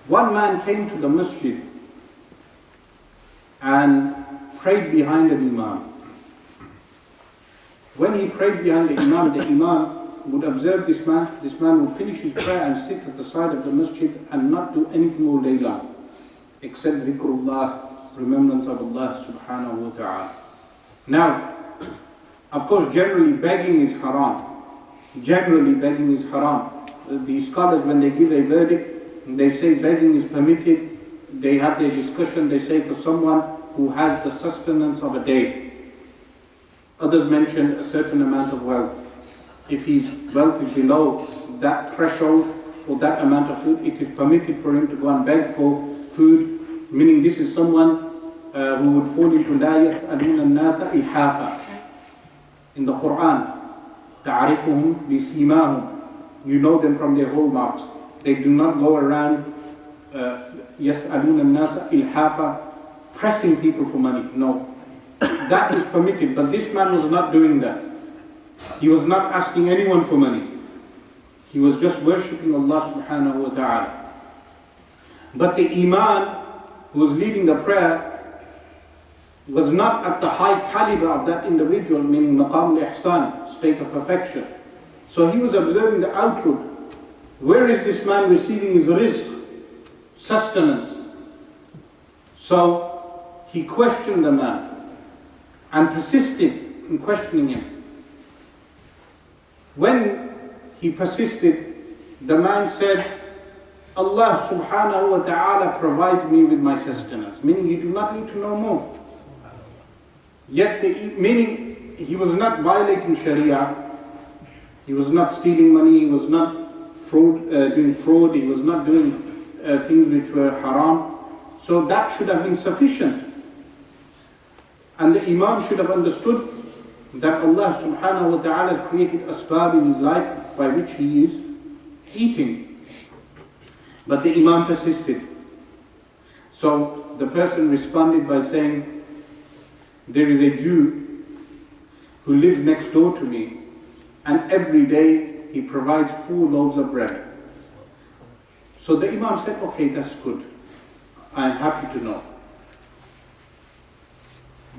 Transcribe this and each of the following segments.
One man came to the masjid and prayed behind an imam. When he prayed behind the imam would observe this man. This man would finish his prayer and sit at the side of the masjid and not do anything all day long, except zikrullah, remembrance of Allah subhanahu wa ta'ala. Now, of course, generally begging is haram. Generally begging is haram. The scholars, when they give a verdict, they say begging is permitted. They have their discussion. They say for someone who has the sustenance of a day. Others mention a certain amount of wealth. If his wealth is below that threshold or that amount of food, it is permitted for him to go and beg for food. Meaning this is someone who would fall into la yas'aluna an-nasa ilhafa. In the Quran, ta'arifuhum bisimahum. You know them from their hallmarks. They do not go around yas'aluna an-nasa ilhafa, pressing people for money. No. That is permitted, but this man was not doing that. He was not asking anyone for money. He was just worshipping Allah subhanahu wa ta'ala. But the imam who was leading the prayer was not at the high caliber of that individual, meaning maqam al-ihsan, state of perfection. So he was observing the outlook. Where is this man receiving his rizq, sustenance? So he questioned the man and persisted in questioning him. When he persisted, the man said, Allah subhanahu wa ta'ala provides me with my sustenance. Meaning you do not need to know more. Yet, meaning he was not violating Sharia. He was not stealing money. He was not doing fraud. He was not doing things which were haram. So that should have been sufficient. And the imam should have understood that Allah subhanahu wa ta'ala has created asbab in his life by which he is eating. But the imam persisted. So the person responded by saying, there is a Jew who lives next door to me, and every day he provides 4 loaves of bread. So the imam said, okay, that's good. I am happy to know.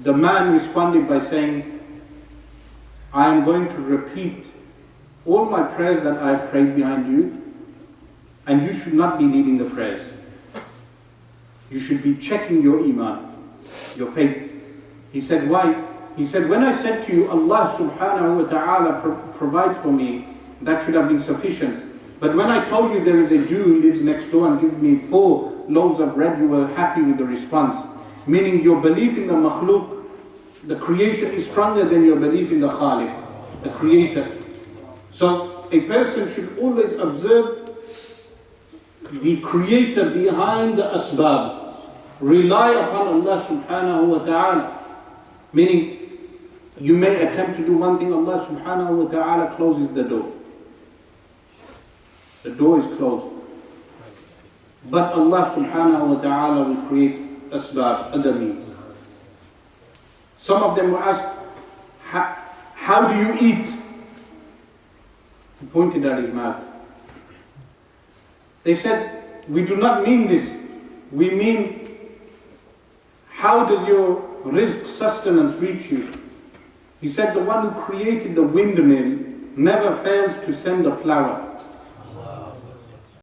The man responded by saying, I am going to repeat all my prayers that I have prayed behind you, and you should not be leading the prayers. You should be checking your iman, your faith. He said, why? He said, when I said to you, Allah subhanahu wa ta'ala provides for me, that should have been sufficient. But when I told you there is a Jew who lives next door and gives me 4 loaves of bread, you were happy with the response. Meaning your belief in the makhluk, the creation, is stronger than your belief in the Khaliq, the creator. So a person should always observe the creator behind the asbab. Rely upon Allah subhanahu wa ta'ala. Meaning, you may attempt to do one thing, Allah subhanahu wa ta'ala closes the door. The door is closed. But Allah subhanahu wa ta'ala will create asbab, other means. Some of them were asked, how do you eat? He pointed at his mouth. They said, we do not mean this. We mean, how does your rizq, sustenance reach you? He said, the one who created the windmill never fails to send a flower.